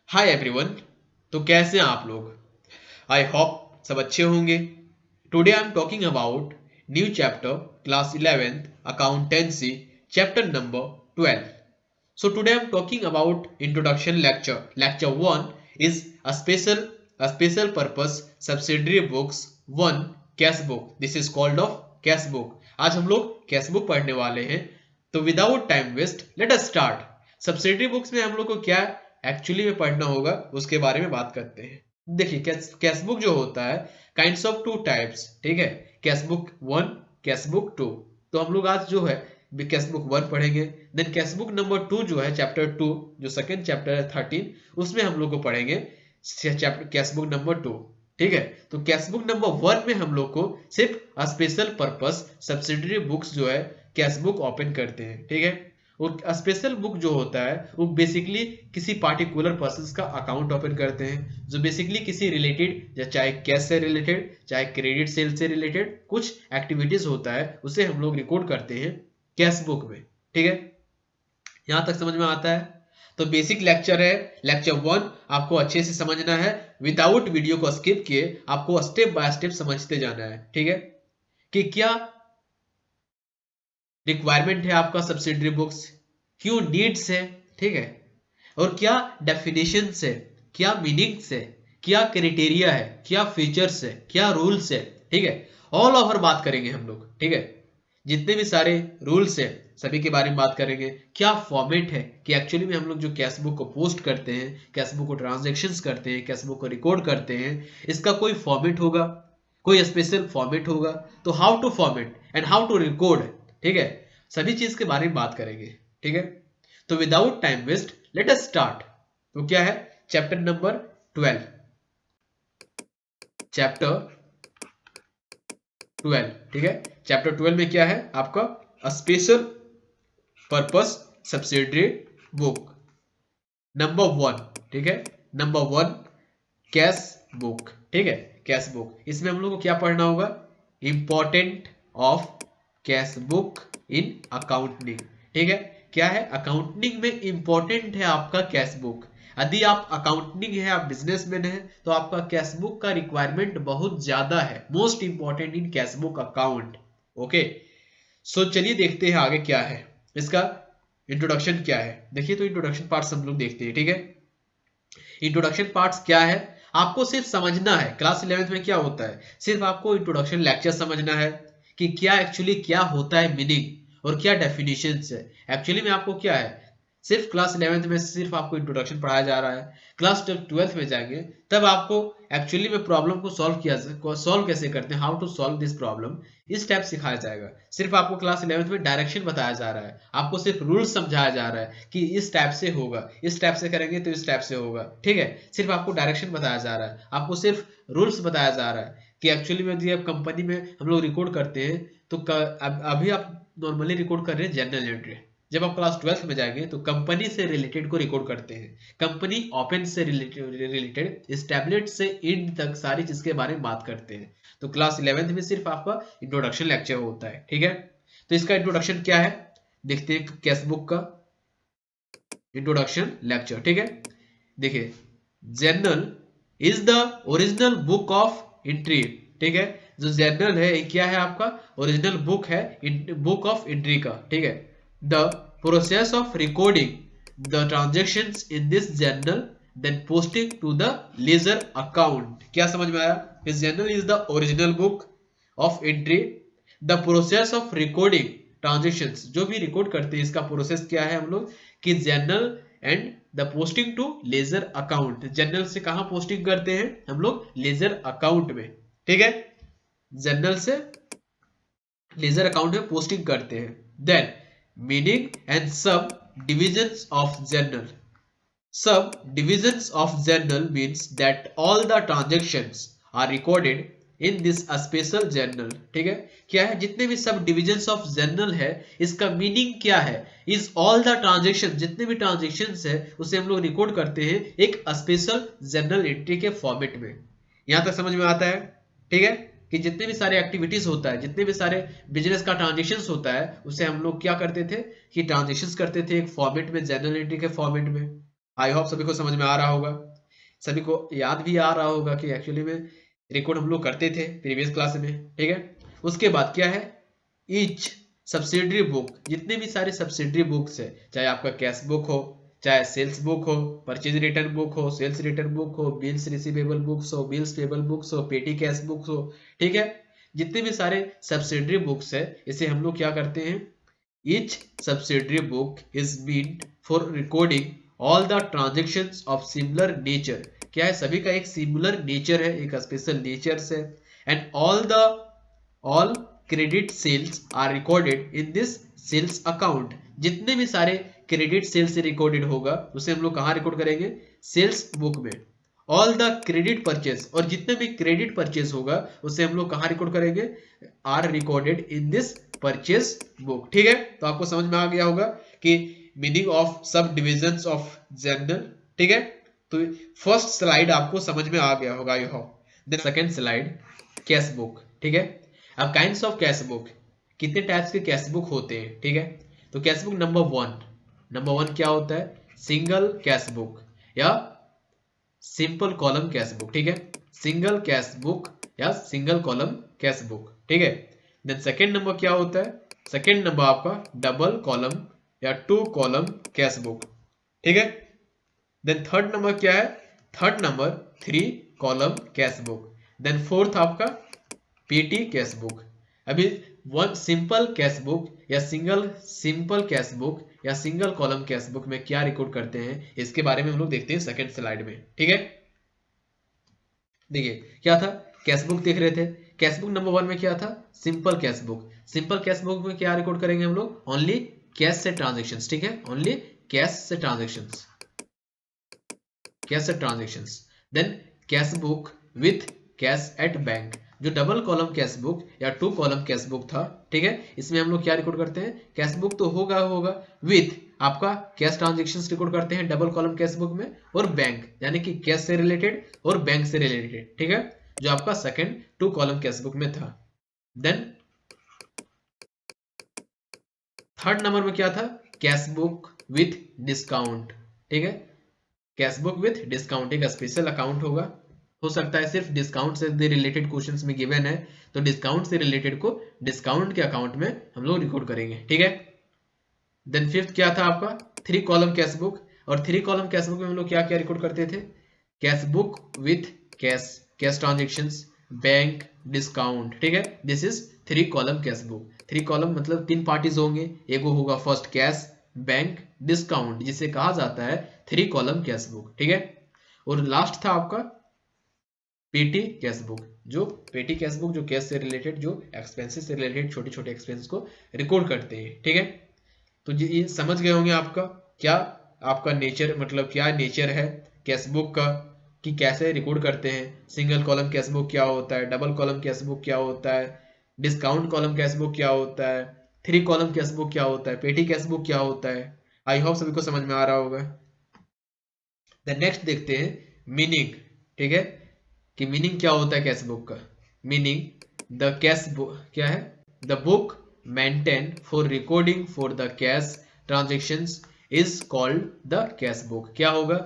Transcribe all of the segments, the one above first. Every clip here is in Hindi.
Hi everyone. तो कैसे हैं आप लोग। आई होप सब अच्छे होंगे। Today I am talking about new chapter class 11th accountancy chapter number 12. So today I am talking about introduction lecture. Lecture 1 is a special purpose subsidiary books 1 cash book. This is called of cash book. आज हम लोग cash book पढ़ने वाले हैं। तो without time waste let us start. Subsidiary books में हम लोग को क्या एक्चुअली में पढ़ना होगा उसके बारे में बात करते हैं। देखिए कैश बुक जो होता है काइंड्स ऑफ टू टाइप्स, ठीक है। Cash book 1, cash book 2। तो हम लोग आज जो है कैश बुक 1 पढ़ेंगे, देन कैश बुक नंबर 2 जो है चैप्टर 2 जो सेकंड चैप्टर है 13 उसमें हम लोग को पढ़ेंगे कैश बुक नंबर 2, ठीक है। तो कैश बुक नंबर 1 में हम लोग को सिर्फ स्पेशल पर्पस सब्सिडरी बुक्स जो है कैश बुक ओपन करते हैं, ठीक है। और स्पेशल बुक जो होता है वो बेसिकली किसी पार्टिकुलर पर्सन का अकाउंट ओपन करते हैं जो बेसिकली किसी रिलेटेड, चाहे कैश से रिलेटेड चाहे क्रेडिट सेल से रिलेटेड कुछ एक्टिविटीज होता है उसे हम लोग रिकॉर्ड करते हैं कैश बुक में, ठीक है। यहां तक समझ में आता है। तो बेसिक लेक्चर है, लेक्चर 1 आपको अच्छे से समझना है, विदाउट वीडियो को स्किप किए आपको स्टेप बाय स्टेप समझते जाना है, ठीक है। कि क्या रिक्वायरमेंट है आपका सब्सिडरी बुक्स, क्यों नीड्स है, ठीक है। और क्या डेफिनेशंस है, क्या मीनिंग्स है, क्या क्राइटेरिया है, क्या फीचर्स है, क्या रूल्स है, ठीक है। ऑल ओवर बात करेंगे हम लोग, ठीक है। जितने भी सारे रूल्स है सभी के बारे में बात करेंगे। क्या फॉर्मेट है कि एक्चुअली में हम लोग जो कैश बुक को पोस्ट करते हैं, कैश बुक को ट्रांजैक्शंस करते हैं, कैश बुक को रिकॉर्ड करते हैं, इसका कोई फॉर्मेट होगा, कोई स्पेशल फॉर्मेट होगा। तो how to format and how to record, ठीक है, सभी चीज के बारे में बात करेंगे, ठीक है। तो without time waste let us start. तो क्या है चैप्टर नंबर 12, चैप्टर 12, ठीक है। चैप्टर 12 में क्या है आपका special purpose subsidiary book number 1, ठीक है। नंबर 1 कैश बुक, ठीक है, कैश बुक। इसमें हम लोग को क्या पढ़ना होगा, important of cash book in accounting, ठीक है। क्या है अकाउंटिंग में इंपॉर्टेंट है आपका कैश बुक। यदि आप अकाउंटिंग है, आप बिजनेसमैन है तो आपका कैश बुक का रिक्वायरमेंट बहुत ज्यादा है, most important in cash book account, okay. So चलिए देखते हैं आगे क्या है, इसका इंट्रोडक्शन क्या है। देखिए तो इंट्रोडक्शन पार्ट्स हम लोग देखते हैं, ठीक है। इंट्रोडक्शन पार्ट्स क्या है आपको सिर्फ समझना है। क्लास 11th में क्या होता है, सिर्फ आपको इंट्रोडक्शन लेक्चर समझना है कि क्या एक्चुअली क्या होता है मीनिंग और क्या डेफिनेशंस है। एक्चुअली में आपको क्या है सिर्फ क्लास 11th में सिर्फ आपको इंट्रोडक्शन पढ़ाया जा रहा है। क्लास 12th में जाएंगे तब आपको एक्चुअली में प्रॉब्लम को सॉल्व कैसे करते हैं, how to solve this problem, इस टाइप सिखाया जाएगा। सिर्फ आपको क्लास 11th में डायरेक्शन बताया जा रहा है, आपको सिर्फ रूल्स समझाया जा रहा है कि इस टाइप से होगा, इस टाइप से करेंगे तो इस टाइप से होगा, ठीक है। सिर्फ आपको डायरेक्शन बताया जा रहा है, आपको सिर्फ रूल्स बताया जा रहा है कि एक्चुअली में यदि आप कंपनी में हम लोग रिकॉर्ड करते हैं तो अभी आप नॉर्मली रिकॉर्ड कर रहे हैं जनरल एंट्री। जब आप क्लास 12th में जाएंगे तो कंपनी से रिलेटेड को रिकॉर्ड करते हैं, कंपनी ओपन से रिलेटेड स्टैब्लिश से इंड तक सारी चीज के बारे में बात करते हैं। तो क्लास 11th में सिर्फ आपका इंट्रोडक्शन लेक्चर होता है, ठीक है। तो इसका इंट्रोडक्शन क्या है देखते हैं, कैश बुक का इंट्रोडक्शन लेक्चर, ठीक है। देखिए journal is the original book of entry, ठीक है। जो जर्नल है क्या है आपका ओरिजिनल बुक है, बुक ऑफ एंट्री का, ठीक है। The process of recording the transactions in this journal then posting to the ledger account। क्या समझ में आया, This journal is the original book of entry, the process of recording transactions, जो भी रिकॉर्ड करते हैं इसका प्रोसेस क्या है हम लोग कि journal and the posting to ledger account. Journal से कहां पोस्टिंग करते हैं हम लोग, लेजर अकाउंट में, ठीक है। जर्नल से लेजर अकाउंट में पोस्टिंग करते हैं। Then meaning and subdivisions of journal. Subdivisions of journal means that all the transactions are recorded in this special journal, ठीक है। क्या है जितने भी सब डिविजन्स ऑफ जर्नल है इसका मीनिंग क्या है, इज ऑल द ट्रांजेक्शन, जितने भी ट्रांजेक्शंस है उसे हम लोग रिकॉर्ड करते हैं एक स्पेशल जर्नल एंट्री के फॉर्मेट में। यहां तक समझ में आता है, ठीक है। कि जितने भी सारे एक्टिविटीज होता है, जितने भी सारे बिजनेस का ट्रांजेक्शंस होता है उसे हम लोग क्या करते थे कि ट्रांजेक्शंस करते थे एक फॉर्मेट में, जर्नल एंट्री के फॉर्मेट में। आई होप सभी को समझ में आ रहा होगा, सभी को याद भी आ रहा होगा कि एक्चुअली में रिकॉर्ड हम लोग करते थे प्रीवियस क्लास में, ठीक है। उसके बाद क्या है, ईच सब्सिडरी बुक, जितने भी सारे सब्सिडरी बुक्स है, चाहे आपका कैश बुक हो, चाहे सेल्स बुक हो, परचेज रिटर्न बुक हो, सेल्स रिटर्न बुक हो, बिल्स रिसीवेबल बुक्स हो, बिल्स पेबल बुक्स हो, पेटी कैश बुक्स हो, ठीक है, जितने भी सारे सब्सिडरी बुक्स है, इसे हम लोग क्या करते हैं, each subsidiary book is mean for recording all the transactions of similar nature, क्या है, सभी का एक सिमिलर नेचर है, एक स्पेशल नेचर है, and all credit sales are recorded in this sales account, जितने भी सारे क्रेडिट सेल्स से रिकॉर्डेड होगा उसे हम लोग कहां रिकॉर्ड करेंगे, सेल्स बुक में। ऑल द क्रेडिट परचेज, और जितने भी क्रेडिट परचेज होगा उसे हम लोग कहां रिकॉर्ड करेंगे, are recorded in this purchase book, ठीक है। तो आपको समझ में आ गया होगा कि मीनिंग ऑफ सब डिविजन्स ऑफ जर्नल, ठीक है। तो फर्स्ट स्लाइड आपको समझ में आ गया होगा I hope. Then second slide, cash book, ठीक है। अब काइंड्स ऑफ कैश बुक, कितने टाइप्स के कैश बुक होते हैं, ठीक है। तो कैश बुक नंबर वन क्या होता है, सिंगल कैश बुक या सिंपल कॉलम कैश बुक, ठीक है, सिंगल कैश बुक या सिंगल कॉलम कैश बुक, ठीक है। देन सेकंड नंबर क्या होता है, सेकंड नंबर आपका डबल कॉलम या टू कॉलम कैश बुक, ठीक है। देन थर्ड नंबर क्या है, third number three column cash book. Then fourth आपका पेटी कैश बुक। अभी वन सिंपल कैश बुक या सिंपल कैश बुक या सिंगल कॉलम कैश बुक में क्या रिकॉर्ड करते हैं, इसके बारे में हम लोग देखते हैं सेकंड स्लाइड में, ठीक है। देखिए क्या था, कैश बुक देख रहे थे, कैश बुक नंबर वन में क्या था, simple cash book. Simple cash book में क्या रिकॉर्ड करेंगे हम लोग, ओनली कैश से ट्रांजेक्शंस, ठीक है, ओनली कैश से ट्रांजेक्शंस, कैश से transactions. Then cash book with cash at bank, जो डबल कॉलम कैश बुक या टू कॉलम कैश बुक था, ठीक है, इसमें हम लोग क्या रिकॉर्ड करते हैं, कैश बुक तो होगा विथ आपका कैश ट्रांजेक्शंस रिकॉर्ड करते हैं डबल कॉलम कैश बुक में, और बैंक यानी कि कैश से रिलेटेड और बैंक से रिलेटेड, ठीक है, जो आपका second two column cash book में था। देन थर्ड नंबर में क्या था, कैश बुक विथ डिस्काउंट, ठीक है, कैश बुक विथ डिस्काउंट, एक स्पेशल अकाउंट होगा, हो सकता है सिर्फ डिस्काउंट से रिलेटेड क्वेश्चंस में गिवन है, तो डिस्काउंट से रिलेटेड को डिस्काउंट के अकाउंट में हम लोग रिकॉर्ड करेंगे, ठीक है। देन फिफ्थ क्या था आपका, थ्री कॉलम कैश बुक, और थ्री कॉलम कैश बुक में हम लोग क्या क्या रिकॉर्ड करते थे, cash book with cash transactions, bank, discount, ठीक है, this is three column cash book. Three column मतलब तीन पार्टीज होंगे, एक होगा फर्स्ट कैश, बैंक, डिस्काउंट, जिसे कहा जाता है थ्री कॉलम कैश बुक, ठीक है। और लास्ट था आपका पेटी कैश बुक, जो पेटी कैश बुक जो कैश से रिलेटेड, जो एक्सपेंसेस से रिलेटेड छोटे छोटे एक्सपेंस को रिकॉर्ड करते हैं, ठीक है। तो ये समझ गए होंगे आपका क्या आपका नेचर, मतलब क्या नेचर है कैश बुक का, कि कैसे रिकॉर्ड करते हैं, सिंगल कॉलम कैश बुक क्या होता है, डबल कॉलम कैश बुक क्या होता है, डिस्काउंट कॉलम कैश बुक क्या होता है, थ्री कॉलम कैश बुक क्या होता है, पेटी कैश बुक क्या होता है। आई होप सभी को समझ में आ रहा होगा। नेक्स्ट देखते हैं मीनिंग, ठीक है, कि मीनिंग क्या होता है कैश बुक का। मीनिंग, द कैश बुक क्या है, the book maintain for recording for the cash transactions is called the cash book. क्या होगा,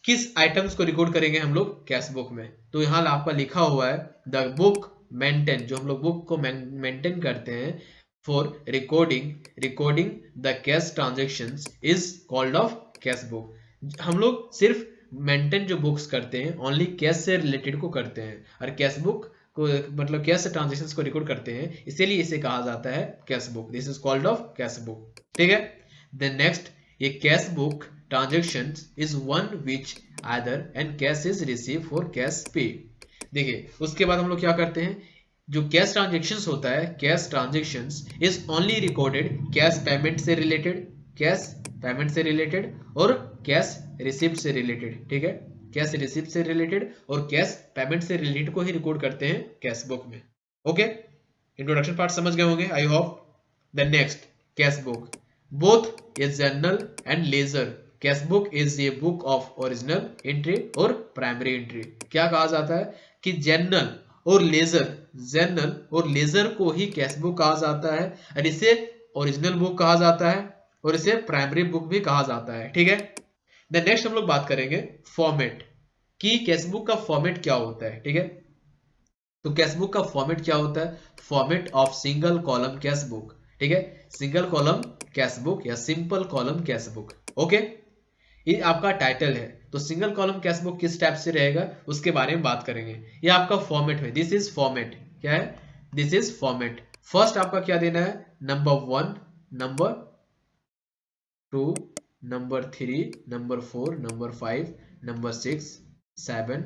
किस आइटम्स को रिकॉर्ड करेंगे हम लोग कैश बुक में, तो यहाँ आपका लिखा हुआ है द बुक मेंटेन, जो हम लोग बुक को मेंटेन करते हैं for recording the cash transactions is called off cash book. हम लोग सिर्फ मेंटेन जो बुक्स करते हैं ओनली कैश से रिलेटेड को करते हैं, और कैश बुक को मतलब कैश से ट्रांजेक्शंस को रिकॉर्ड करते हैं, इसीलिए इसे कहा जाता है cash book, this is called off cash book, ठीक है। देन नेक्स्ट, ये cash book transactions is one which either and cash is receive for cash पे। देखिए उसके बाद हम लोग क्या करते हैं, जो कैश ट्रांजेक्शंस होता है, cash transactions is only recorded cash payment से रिलेटेड, कैश पेमेंट से रिलेटेड और कैश रिसिप्ट से रिलेटेड, ठीक है, कैश रिसिप्ट से रिलेटेड और कैश पेमेंट से रिलेटेड को ही रिकॉर्ड करते हैं कैश बुक में। ओके, इंट्रोडक्शन पार्ट समझ गए होंगे I hope. The next, cash book both is journal and ledger. Cash book is a book of original entry और प्राइमरी एंट्री। क्या कहा जाता है कि जर्नल और लेजर को ही कैश बुक कहा जाता है, और इसे ओरिजिनल बुक कहा जाता है और इसे प्राइमरी बुक भी कहा जाता है, ठीक है। देन नेक्स्ट हम लोग बात करेंगे फॉर्मेट कि कैशबुक का फॉर्मेट क्या होता है, ठीक है। तो कैशबुक का फॉर्मेट क्या होता है, format of single column cashbook, ठीक है, सिंगल कॉलम कैशबुक या सिंपल कॉलम कैशबुक। ओके, ये आपका टाइटल है। तो सिंगल कॉलम कैशबुक किस टाइप से रहेगा उसके बारे में बात करेंगे। ये आपका फॉर्मेट है, दिस इज फॉर्मेट। क्या है, दिस इज फॉर्मेट। फर्स्ट आपका क्या देना है, number 1, number 2, number 3, number 4, number 5, number 6, 7,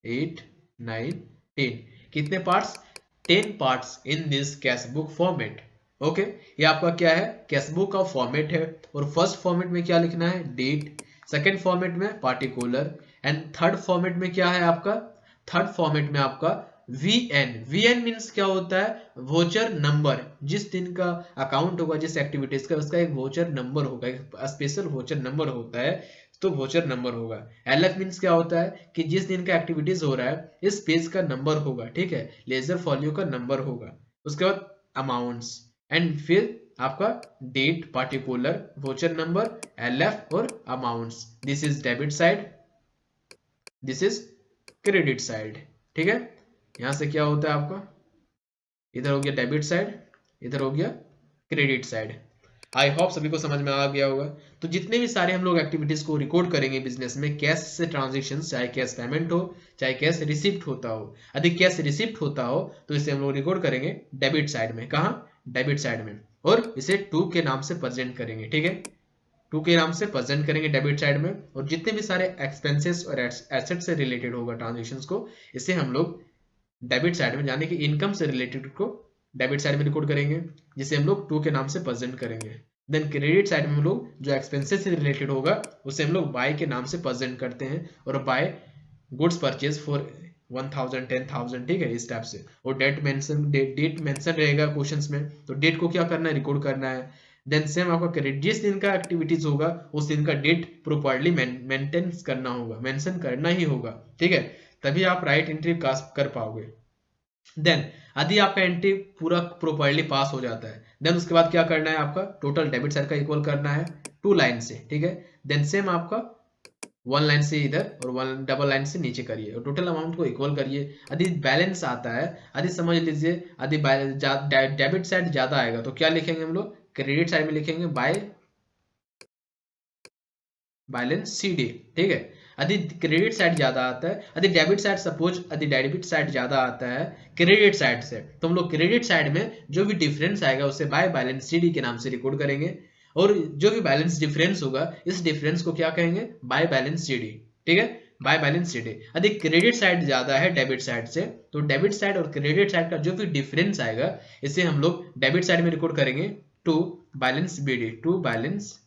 8, 9, 10। कितने parts, 10 parts in this cashbook format. Okay, ये आपका क्या है, कैशबुक का फॉर्मेट है। और फर्स्ट फॉर्मेट में क्या लिखना है, डेट, सेकेंड फॉर्मेट में पार्टिकुलर, एंड थर्ड फॉर्मेट में क्या है आपका, थर्ड फॉर्मेट में आपका VN। VN मीन्स क्या होता है, वोचर नंबर। जिस दिन का अकाउंट होगा, जिस एक्टिविटीज का, उसका एक वोचर नंबर होगा, एक स्पेशल वोचर नंबर होता है, तो वोचर नंबर होगा। LF मीन्स क्या होता है कि जिस दिन का एक्टिविटीज हो रहा है, इस पेज का नंबर होगा, ठीक है, लेजर फॉलियो का नंबर होगा। उसके बाद अमाउंट्स, एंड फिर आपका date, particular, voucher number, LF और amounts. This is debit side, this is credit side, ठीक है। यहां से क्या होता है आपका, इधर हो गया डेबिट साइड, इधर हो गया क्रेडिट साइड। आई होप सभी को समझ में आ गया होगा। तो जितने भी सारे हम लोग एक्टिविटीज को रिकॉर्ड करेंगे बिजनेस में, कैश से ट्रांजेक्शन, चाहे कैश पेमेंट हो, चाहे कैश रिसिप्ट होता हो, यदि कैश रिसिप्ट होता हो तो इसे हम लोग रिकॉर्ड करेंगे डेबिट साइड में। कहाँ, डेबिट साइड में। और इसे 2 के नाम से प्रेजेंट करेंगे, ठीक है, 2 के नाम से प्रेजेंट करेंगे डेबिट साइड में। और जितने भी सारे एक्सपेंसेस और एसेट से रिलेटेड होगा ट्रांजेक्शन्स को, इसे हम लोग डेबिट साइड में, यानी कि इनकम से रिलेटेड को डेबिट साइड में रिकॉर्ड करेंगे, जिसे हम लोग 2 के नाम से प्रेजेंट करेंगे। देन क्रेडिट साइड में हम लोग जो एक्सपेंसेस से रिलेटेड होगा उसे हम लोग बाय के नाम से प्रेजेंट करते हैं, और बाय गुड्स परचेज फॉर 1000, 10,000, ठीक है, इस टाइप से। और डेट मेंशन रहेगा क्वेश्चंस में, तो डेट को क्या करना है, रिकॉर्ड करना है। देन सेम आपका क्रेडिट, जिस दिन का एक्टिविटीज होगा उस दिन का डेट प्रॉपर्ली मेंटेन करना होगा, मेंशन करना ही होगा, ठीक है, तभी आप राइट एंट्री कर पाओगे। देन यदि आपका एंट्री पूरा प्रॉपर्ली पास हो जाता है, देन उसके बाद क्या करना है, आपका टोटल डेबिट साइड का इक्वल करना है 2 लाइन से, ठीक है। देन सेम आपका 1 लाइन से इधर और 1 डबल लाइन से नीचे करिए और टोटल अमाउंट को इक्वल करिए। यदि बैलेंस आता है, यदि समझ लीजिए यदि डेबिट साइड ज्यादा आएगा तो क्या लिखेंगे हम लोग, क्रेडिट साइड में लिखेंगे बाय बैलेंस CD, ठीक है। यदि क्रेडिट साइड ज्यादा आता है, यदि डेबिट साइड, सपोज यदि डेबिट साइड ज्यादा आता है क्रेडिट साइड से, तो हम लोग क्रेडिट साइड में जो भी डिफरेंस आएगा उसे बाय बैलेंस CD के नाम से रिकॉर्ड करेंगे। और जो भी बैलेंस डिफरेंस होगा, इस डिफरेंस को क्या कहेंगे, बाय बैलेंस CD, ठीक है, बाय बैलेंस CD। यदि क्रेडिट साइड ज्यादा है डेबिट साइड से, तो डेबिट साइड और क्रेडिट साइड का जो भी डिफरेंस आएगा, इसे हम लोग डेबिट साइड में रिकॉर्ड करेंगे to balance BD, to balance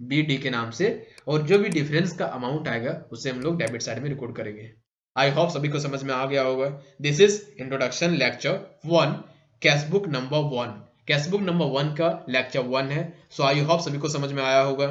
BD के नाम से। और जो भी डिफरेंस का अमाउंट आएगा उसे हम लोग डेबिट साइड में रिकॉर्ड करेंगे। आई होप सभी को समझ में आ गया होगा। This is introduction lecture 1, cashbook number 1। Cashbook number 1 का लेक्चर 1 है। सो आई होप सभी को समझ में आया होगा।